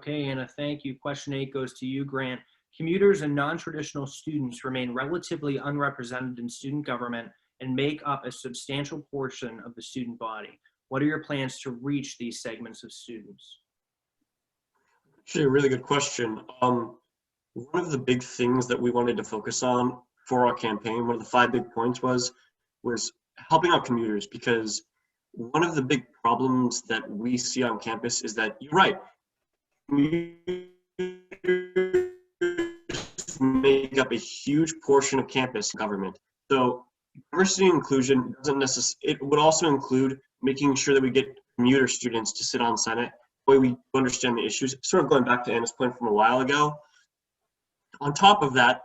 Okay, Anna, thank you. Question 8 goes to you, Grant. Commuters and non-traditional students remain relatively unrepresented in student government and make up a substantial portion of the student body. What are your plans to reach these segments of students? Actually, a really good question. One of the big things that we wanted to focus on for our campaign, one of the 5 big points was helping out commuters, because one of the big problems that we see on campus is that, you're right, commuters make up a huge portion of campus government. So diversity and inclusion doesn't necessarily, it would also include making sure that we get commuter students to sit on Senate, the way we understand the issues, sort of going back to Anna's point from a while ago. On top of that,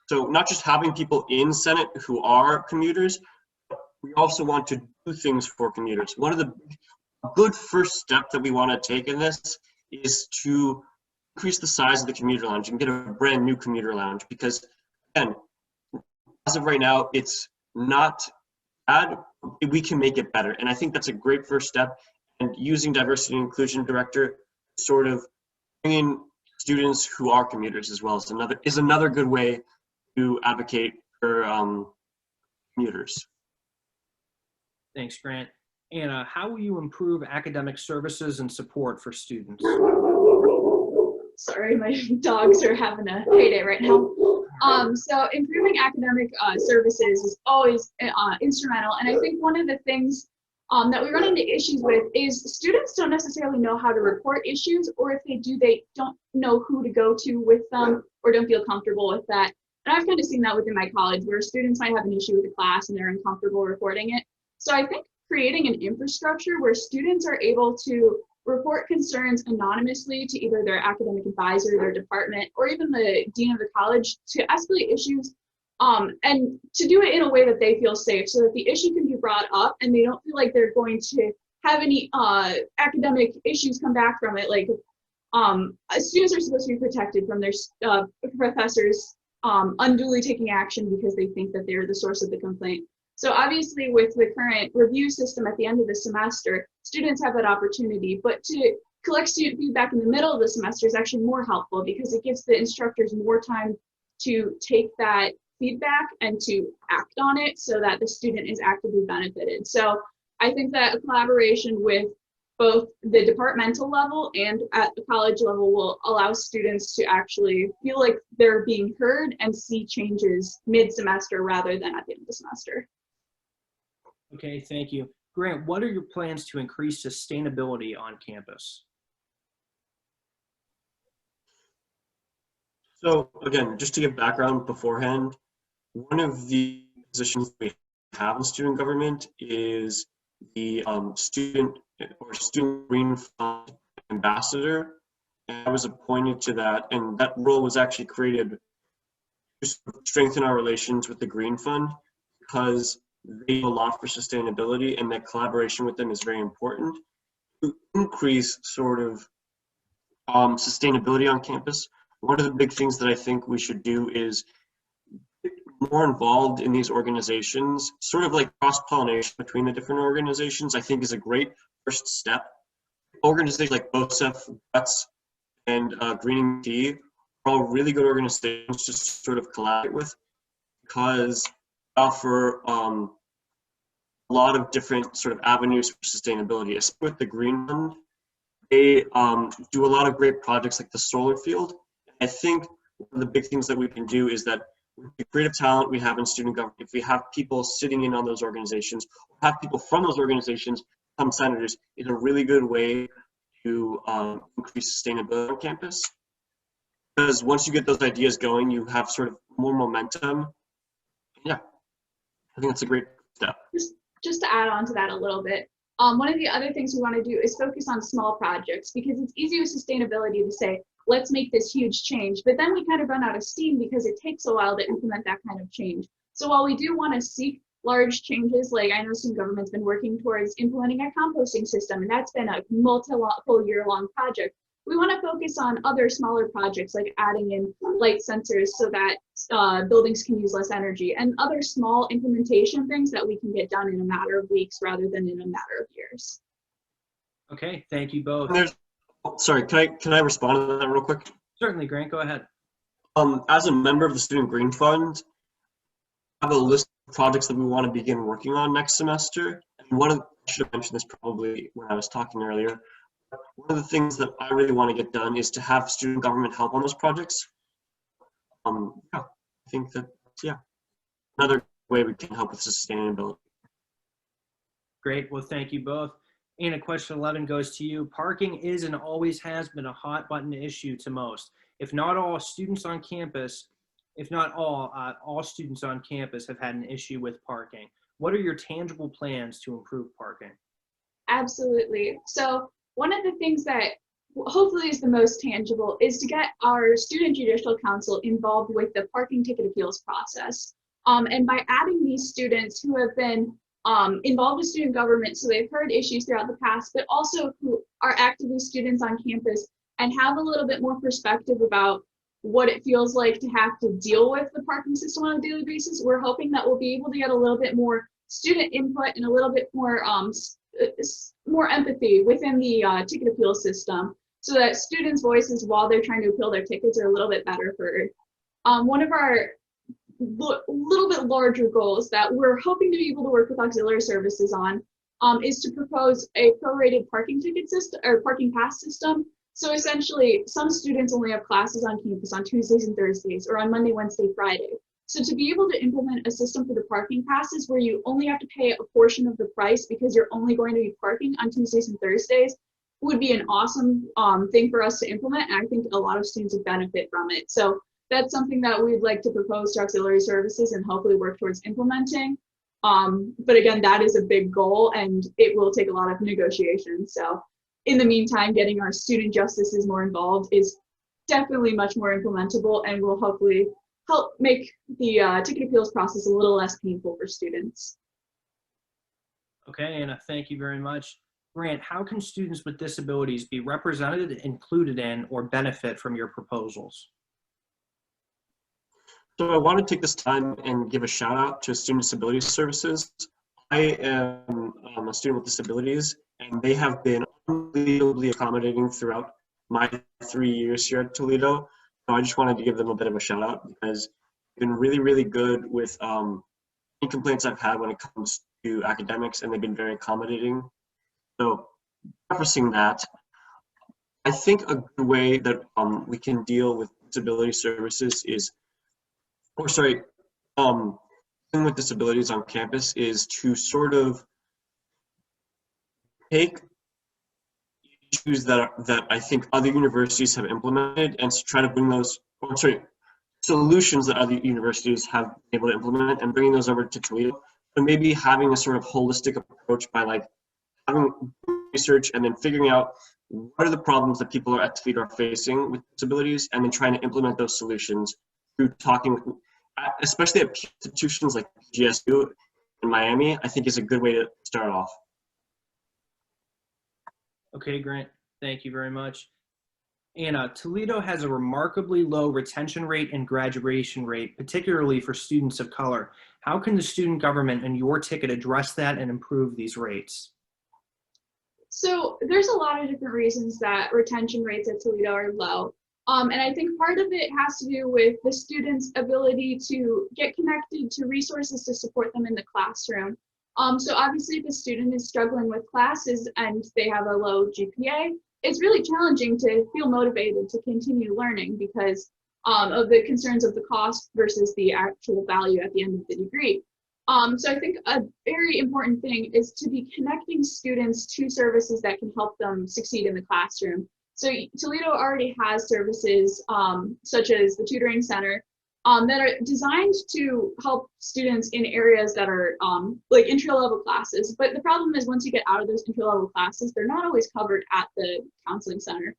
so not just having people in Senate who are commuters, we also want to do things for commuters. One of the good first step that we want to take in this is to increase the size of the commuter lounge and get a brand new commuter lounge, because again, as of right now, it's not bad. We can make it better. And I think that's a great first step. And using diversity and inclusion director sort of bringing students who are commuters as well is another good way to advocate for commuters. Thanks, Grant. Anna, how will you improve academic services and support for students? Sorry, my dogs are having a heyday right now. So improving academic services is always instrumental. And I think one of the things that we run into issues with is students don't necessarily know how to report issues, or if they do, they don't know who to go to with them or don't feel comfortable with that. And I've kind of seen that within my college, where students might have an issue with a class and they're uncomfortable reporting it. So I think creating an infrastructure where students are able to report concerns anonymously to either their academic advisor, their department, or even the dean of the college to escalate issues, and to do it in a way that they feel safe, so that the issue can be brought up and they don't feel like they're going to have any academic issues come back from it. Like students are supposed to be protected from their professors unduly taking action because they think that they're the source of the complaint. So obviously with the current review system at the end of the semester, students have that opportunity, but to collect student feedback in the middle of the semester is actually more helpful, because it gives the instructors more time to take that feedback and to act on it so that the student is actively benefited. So I think that a collaboration with both the departmental level and at the college level will allow students to actually feel like they're being heard and see changes mid-semester rather than at the end of the semester. Okay, thank you. Grant, what are your plans to increase sustainability on campus? So again, just to give background beforehand, one of the positions we have in student government is the student green fund ambassador. And I was appointed to that, and that role was actually created to strengthen our relations with the green fund, because they do a lot for sustainability, and that collaboration with them is very important to increase sort of sustainability on campus. One of the big things that I think we should do is get more involved in these organizations, sort of like cross-pollination between the different organizations, I think is a great first step. Organizations like BOSEF, GUTS, and Green Tea are all really good organizations to sort of collaborate with, because they offer a lot of different sort of avenues for sustainability. Especially with the Green Fund, they do a lot of great projects like the solar field. I think one of the big things that we can do is that with the creative talent we have in student government, if we have people sitting in on those organizations, or have people from those organizations become senators, is a really good way to increase sustainability on campus. Because once you get those ideas going, you have sort of more momentum. Yeah, I think that's a great step. Just to add on to that a little bit, one of the other things we want to do is focus on small projects, because it's easy with sustainability to say, let's make this huge change, but then we kind of run out of steam because it takes a while to implement that kind of change. So while we do want to seek large changes, like I know student government's been working towards implementing a composting system, and that's been a multiple year-long project. We want to focus on other smaller projects, like adding in light sensors so that buildings can use less energy, and other small implementation things that we can get done in a matter of weeks rather than in a matter of years. Okay, thank you both. Sorry, can I respond to that real quick? Certainly, Grant, go ahead. As a member of the Student Green Fund, I have a list of projects that we want to begin working on next semester. And I should have mentioned this probably when I was talking earlier. One of the things that I really want to get done is to have student government help on those projects. Yeah, I think that, yeah, another way we can help with sustainability. Great. Well, thank you both. Anna, question 11 goes to you. Parking is and always has been a hot button issue to most. If not all students on campus, if not all students on campus have had an issue with parking. What are your tangible plans to improve parking? Absolutely. So one of the things that hopefully is the most tangible is to get our Student Judicial Council involved with the parking ticket appeals process. And by adding these students who have been involved with student government, so they've heard issues throughout the past, but also who are actively students on campus and have a little bit more perspective about what it feels like to have to deal with the parking system on a daily basis, we're hoping that we'll be able to get a little bit more student input and a little bit more empathy within the ticket appeal system, so that students' voices while they're trying to appeal their tickets are a little bit better heard. One of our little bit larger goals that we're hoping to be able to work with auxiliary services on is to propose a prorated parking ticket system or parking pass system. So essentially, some students only have classes on campus on Tuesdays and Thursdays or on Monday, Wednesday, Friday. So to be able to implement a system for the parking passes where you only have to pay a portion of the price because you're only going to be parking on Tuesdays and Thursdays would be an awesome thing for us to implement. And I think a lot of students would benefit from it. So that's something that we'd like to propose to auxiliary services and hopefully work towards implementing. But again, that is a big goal and it will take a lot of negotiation. So in the meantime, getting our student justices more involved is definitely much more implementable and will hopefully help make the ticket appeals process a little less painful for students. Okay, Anna, thank you very much. Grant, how can students with disabilities be represented, included in, or benefit from your proposals? So I want to take this time and give a shout out to Student Disability Services. I am a student with disabilities, and they have been unbelievably accommodating throughout my 3 years here at Toledo. So I just wanted to give them a bit of a shout out because they've been really, really good with any complaints I've had when it comes to academics, and they've been very accommodating. So prefacing that, I think a good way that we can deal with disability services is, dealing with disabilities on campus is to sort of take issues that I think other universities have implemented and to try to bring those, solutions that other universities have been able to implement and bringing those over to Toledo. So maybe having a sort of holistic approach by like having research and then figuring out what are the problems that people at Toledo are facing with disabilities and then trying to implement those solutions through talking, especially at institutions like GSU in Miami, I think is a good way to start off. Okay, Grant, thank you very much. Anna, Toledo has a remarkably low retention rate and graduation rate, particularly for students of color. How can the student government and your ticket address that and improve these rates? So there's a lot of different reasons that retention rates at Toledo are low. And I think part of it has to do with the students' ability to get connected to resources to support them in the classroom. So obviously if a student is struggling with classes and they have a low GPA, it's really challenging to feel motivated to continue learning because of the concerns of the cost versus the actual value at the end of the degree. So I think a very important thing is to be connecting students to services that can help them succeed in the classroom. So Toledo already has services such as the tutoring center that are designed to help students in areas that are like intro-level classes. But the problem is once you get out of those intro-level classes, they're not always covered at the counseling center.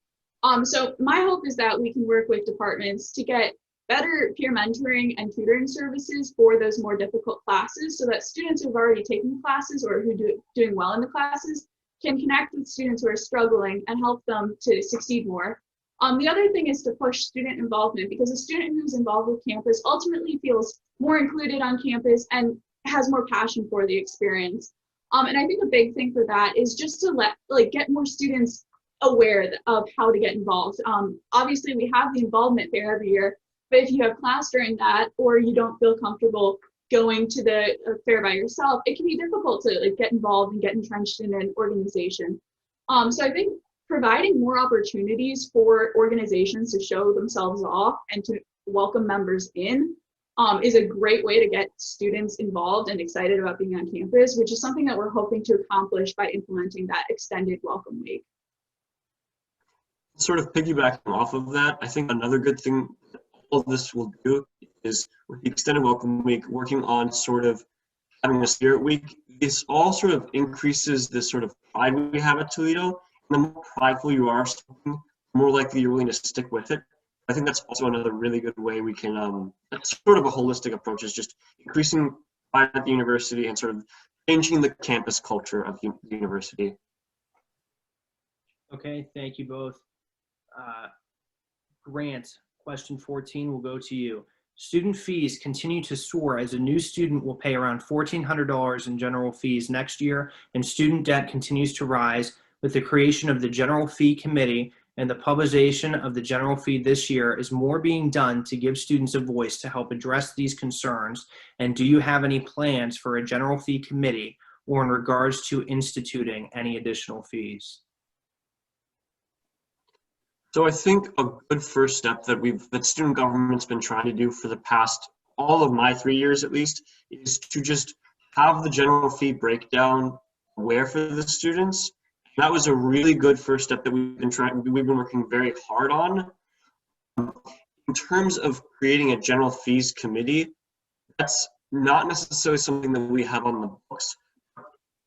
So my hope is that we can work with departments to get better peer mentoring and tutoring services for those more difficult classes so that students who've already taken classes or who are doing well in the classes can connect with students who are struggling and help them to succeed more. The other thing is to push student involvement because a student who's involved with campus ultimately feels more included on campus and has more passion for the experience. And I think a big thing for that is just to get more students aware of how to get involved. Obviously, we have the involvement fair every year, but if you have class during that or you don't feel comfortable going to the fair by yourself, it can be difficult to like get involved and get entrenched in an organization. So I think providing more opportunities for organizations to show themselves off and to welcome members in is a great way to get students involved and excited about being on campus, which is something that we're hoping to accomplish by implementing that extended welcome week. Sort of piggybacking off of that, I think another good thing all of this will do is with the extended welcome week, working on sort of having a spirit week. This all sort of increases this sort of pride we have at Toledo. And the more prideful you are, the more likely you're willing to stick with it. I think that's also another really good way we can, that's sort of a holistic approach, is just increasing pride at the university and sort of changing the campus culture of the university. Okay, thank you both. Grant, question 14 will go to you. Student fees continue to soar as a new student will pay around $1,400 in general fees next year, and student debt continues to rise. With the creation of the General Fee Committee and the publication of the general fee this year, is more being done to give students a voice to help address these concerns? And do you have any plans for a general fee committee or in regards to instituting any additional fees? So I think a good first step that student government's been trying to do for the past, all of my 3 years at least, is to just have the general fee breakdown where for the students. That was a really good first step that we've been working very hard on. In terms of creating a general fees committee, that's not necessarily something that we have on the books.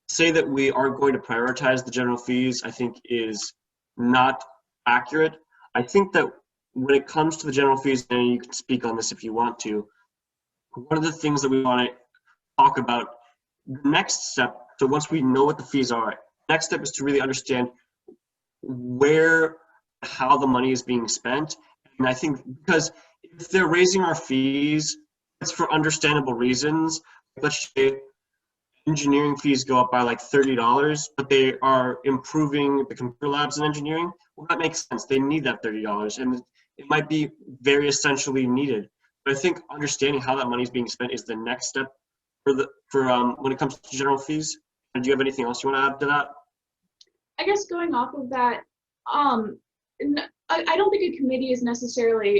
Say that we are going to prioritize the general fees, I think is not accurate. I think that when it comes to the general fees, and you can speak on this if you want to, one of the things that we want to talk about, the next step, so once we know what the fees are, next step is to really understand how the money is being spent. And I think because if they're raising our fees, it's for understandable reasons. Let's say engineering fees go up by like $30, but they are improving the computer labs in engineering. Well, that makes sense. They need that $30, and it might be very essentially needed. But I think understanding how that money is being spent is the next step for when it comes to general fees. And do you have anything else you want to add to that? I guess going off of that, I don't think a committee is necessarily